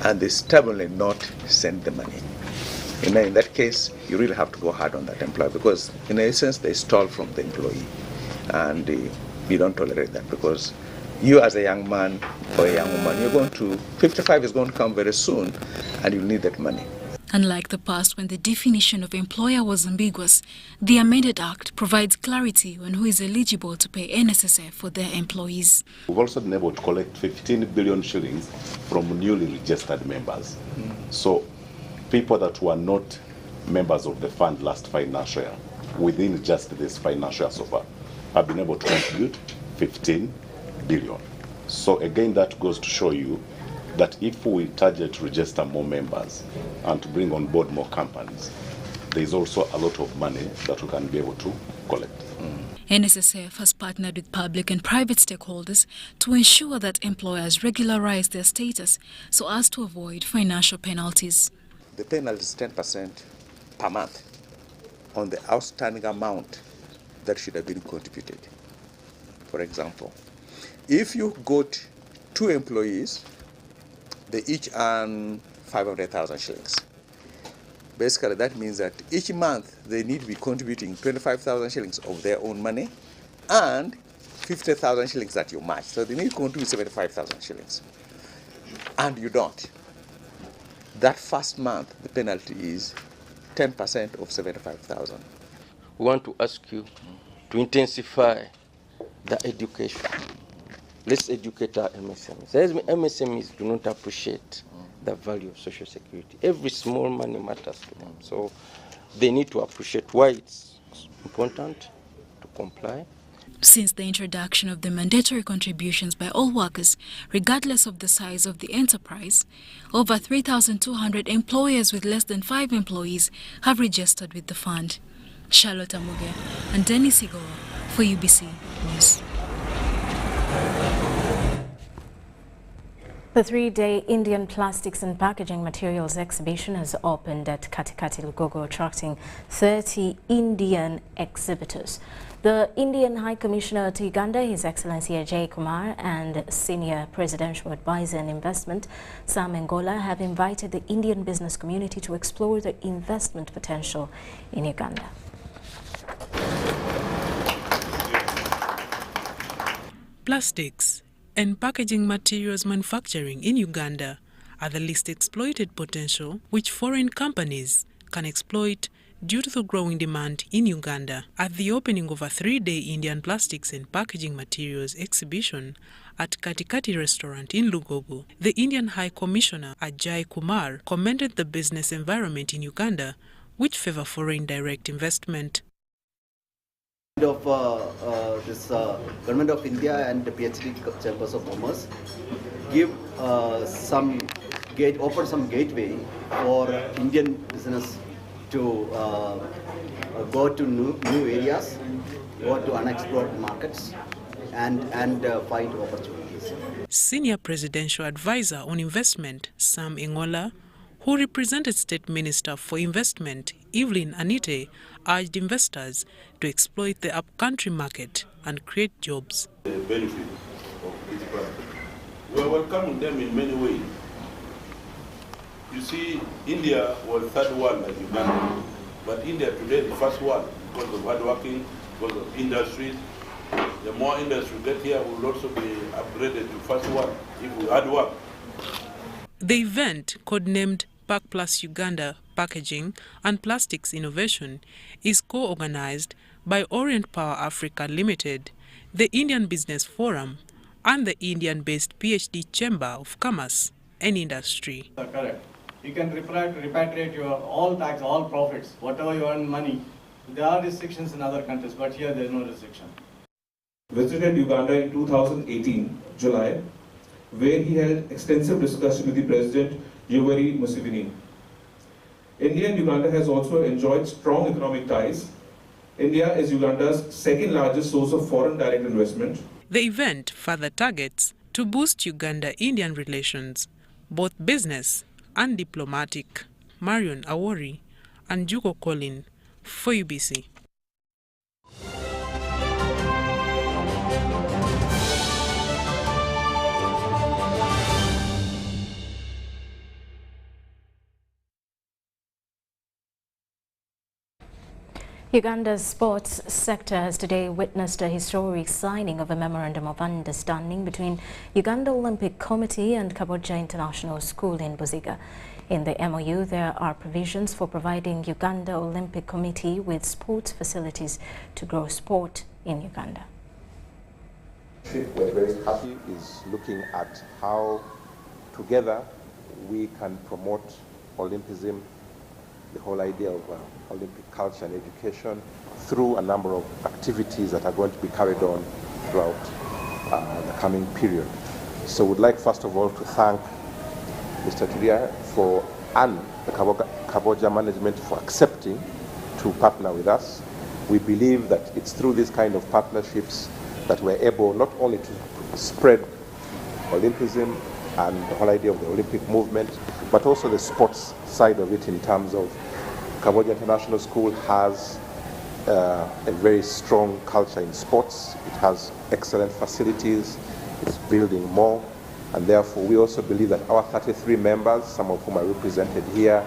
and they stubbornly not send the money. In that case, you really have to go hard on that employer because, in a sense, they stole from the employee. And you don't tolerate that because you as a young man or a young woman, you're going to, 55 is going to come very soon and you'll need that money. Unlike the past when the definition of employer was ambiguous, the amended Act provides clarity on who is eligible to pay NSSF for their employees. We've also been able to collect 15 billion shillings from newly registered members. So people that were not members of the fund last financial year, within just this financial year so far, have been able to contribute 15 billion. So again, that goes to show you that if we target to register more members and to bring on board more companies, there is also a lot of money that we can be able to collect. NSSF has partnered with public and private stakeholders to ensure that employers regularize their status so as to avoid financial penalties. The penalty is 10% per month on the outstanding amount that should have been contributed. for example, if you got 2 employees, they each earn 500,000 shillings. Basically, that means that each month they need to be contributing 25,000 shillings of their own money and 50,000 shillings that you match. So they need to contribute 75,000 shillings. And you don't. That first month, the penalty is 10% of 75,000. We want to ask you to intensify the education. Let's educate our MSMEs. MSMEs do not appreciate the value of social security. Every small money matters to them. So they need to appreciate why it's important to comply. Since the introduction of the mandatory contributions by all workers, regardless of the size of the enterprise, over 3,200 employers with less than 5 employees have registered with the fund. Charlotte Amuge and Dennis Igoro for UBC News. The 3-day Indian Plastics and Packaging Materials exhibition has opened at Katikati Lugogo, attracting 30 Indian exhibitors. The Indian High Commissioner to Uganda, His Excellency Ajay Kumar, and Senior Presidential Advisor on Investment, Sam Engola, have invited the Indian business community to explore the investment potential in Uganda. Plastics and packaging materials manufacturing in Uganda are the least exploited potential which foreign companies can exploit due to the growing demand in Uganda. At the opening of a 3-day Indian Plastics and Packaging Materials exhibition at Katikati Restaurant in Lugogo, the Indian High Commissioner Ajay Kumar commended the business environment in Uganda, which favor foreign direct investment. Of this Government of India and the PhD Chambers of Commerce give offer some gateway for Indian business to go to new areas, go to unexplored markets, and find opportunities. Senior Presidential Advisor on Investment Sam Engola, who represented State Minister for Investment Evelyn Anite, urged investors to exploit the upcountry market and create jobs. The benefit of this project. We are welcoming them in many ways. You see, India was third world like Uganda, but India today is the first world because of hard working, because of industries. The more industry we get here, we will also be upgraded to first world if we hard work. The event, codenamed Pack Plus Uganda Packaging and Plastics Innovation, is co-organized by Orient Power Africa Limited, the Indian Business Forum, and the Indian-based PhD Chamber of Commerce and Industry. Correct. You can repatriate your all tax, all profits, whatever you earn money. There are restrictions in other countries, but here there is no restriction. Visited Uganda in 2018, July, where he held extensive discussion with the President Yoweri Museveni. India and Uganda has also enjoyed strong economic ties. India is Uganda's second largest source of foreign direct investment. The event further targets to boost Uganda-Indian relations, both business and diplomatic. Marion Awori and Juko Colin for UBC. Uganda's sports sector has today witnessed a historic signing of a memorandum of understanding between Uganda Olympic Committee and Kaboja International School in Buziga. In the MOU, there are provisions for providing Uganda Olympic Committee with sports facilities to grow sport in Uganda. We're very happy is looking at how together we can promote Olympism, the whole idea of Olympic culture and education through a number of activities that are going to be carried on throughout the coming period. So we'd like first of all to thank Mr. Turia and the Kaboja management for accepting to partner with us. We believe that it's through these kind of partnerships that we're able not only to spread Olympism and the whole idea of the Olympic movement, but also the sports side of it in terms of Kaboja International School has a very strong culture in sports. It has excellent facilities. It's building more. And therefore, we also believe that our 33 members, some of whom are represented here,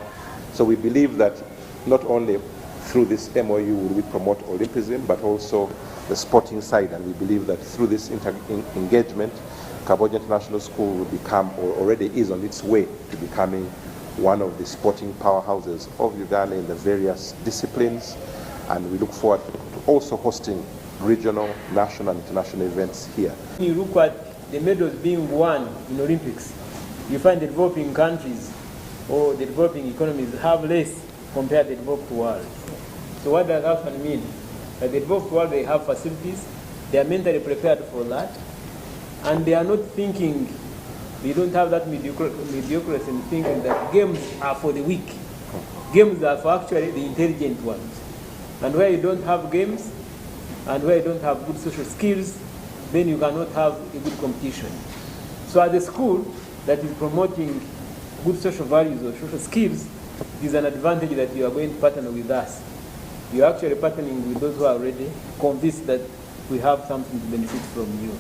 so we believe that not only through this MOU will we promote Olympism, but also the sporting side. And we believe that through this engagement, Kaboja International School will become, or already is on its way to becoming, one of the sporting powerhouses of Uganda in the various disciplines. And we look forward to also hosting regional, national, and international events here. When you look at the medals being won in Olympics, you find the developing countries or the developing economies have less compared to the developed world. So what does that mean? That the developed world, they have facilities, they are mentally prepared for that, and they are not thinking, they don't have that mediocrity in thinking that games are for the weak. Games are for actually the intelligent ones. And where you don't have games, and where you don't have good social skills, then you cannot have a good competition. So as a school that is promoting good social values or social skills, it is an advantage that you are going to partner with us. You are actually partnering with those who are already convinced that we have something to benefit from you.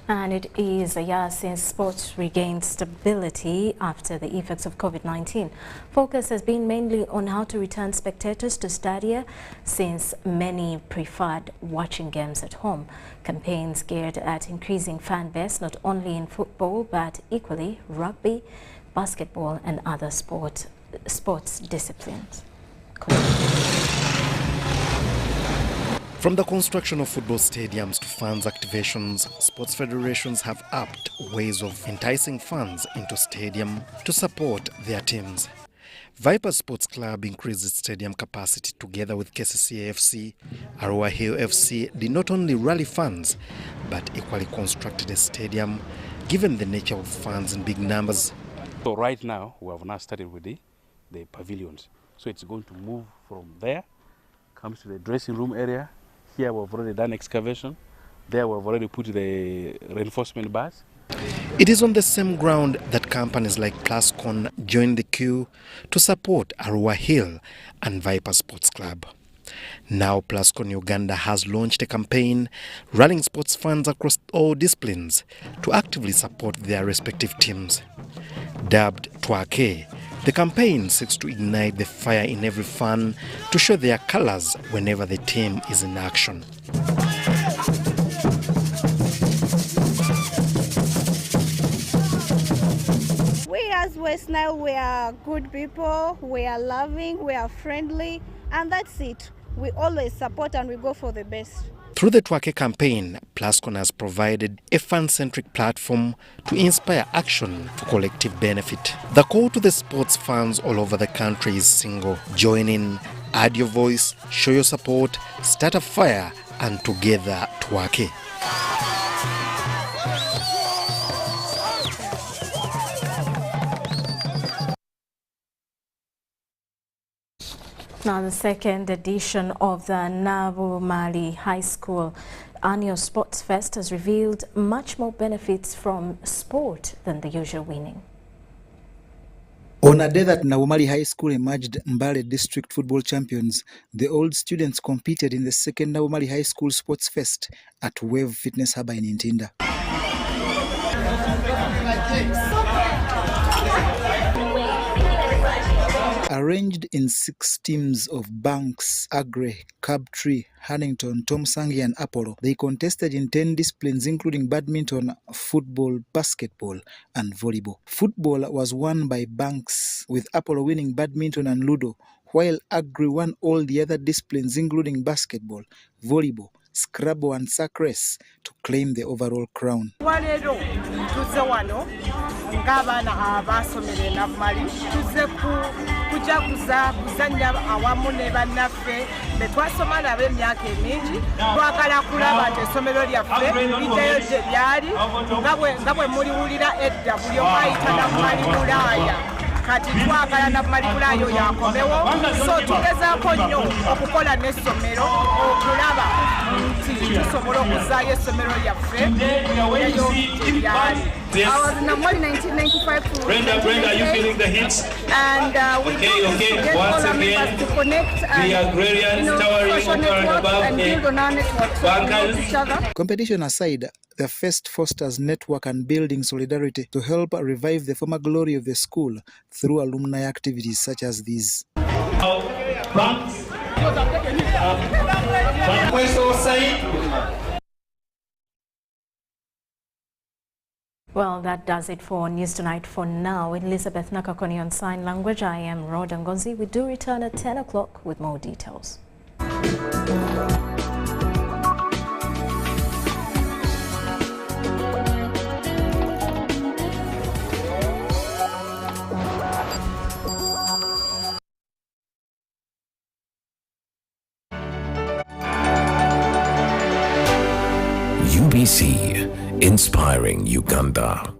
And it is a year since sports regained stability after the effects of COVID-19. Focus has been mainly on how to return spectators to stadia, since many preferred watching games at home. Campaigns geared at increasing fan base not only in football but equally rugby, basketball and other sports disciplines. From the construction of football stadiums to fans activations, sports federations have upped ways of enticing fans into stadium to support their teams. Viper Sports Club increased its stadium capacity together with KCCA FC. Arua Hill FC did not only rally fans, but equally constructed a stadium, given the nature of fans in big numbers. So right now, we have now started with the pavilions. So it's going to move from there, comes to the dressing room area. Here we've already done excavation. There we've already put the reinforcement bars. It is on the same ground that companies like Plascon joined the queue to support Arua Hill and Viper Sports Club. Now Plascon Uganda has launched a campaign rallying sports fans across all disciplines to actively support their respective teams. Dubbed Twake, the campaign seeks to ignite the fire in every fan to show their colors whenever the team is in action. We as West Nile, we are good people, we are loving, we are friendly, and that's it. We always support and we go for the best. Through the Twake campaign, Plascon has provided a fan-centric platform to inspire action for collective benefit. The call to the sports fans all over the country is single. Join in, add your voice, show your support, start a fire, and together Twake. Now, the second edition of the Nabumali High School Annual Sports Fest has revealed much more benefits from sport than the usual winning. On a day that Nabumali High School emerged Mbale District Football Champions, the old students competed in the second Nabumali High School Sports Fest at Wave Fitness Hub in Ntinda. Arranged in 6 teams of Banks, Agre, Cabtree, Hannington, Tomsangi and Apollo, they contested in 10 disciplines including badminton, football, basketball and volleyball. Football was won by Banks, with Apollo winning badminton and Ludo, while Agri won all the other disciplines including basketball, volleyball, Scrabble and sack race to claim the overall crown. Kujaguza kuzanya awamu ne bannaffe betwasoma nabo emyaka emingi twagala kulaba nti essomero lyaffe lijayo gye lyali nga bwe muliwulira edda buli omu ayita Nabumali Bulaaya kati twagala Nabumali Bulaaya oyo akomewo so tugezaako nnyo okukola n'essomero okulaba nti tusobola okuzaayo essomero lyaffe eyo gyeryali. I was in Namwali 1995 to Brenda, are you feeling the heat? And we get all our members to connect and the agrarian social networks and build on our networks so we help each other. Competition aside, the fest fosters network and building solidarity to help revive the former glory of the school through alumni activities such as these. Well, that does it for News Tonight for now. Elizabeth Nakakoni on Sign Language. I am Rhoda Ngonzi. We do return at 10 o'clock with more details. UBC, inspiring Uganda.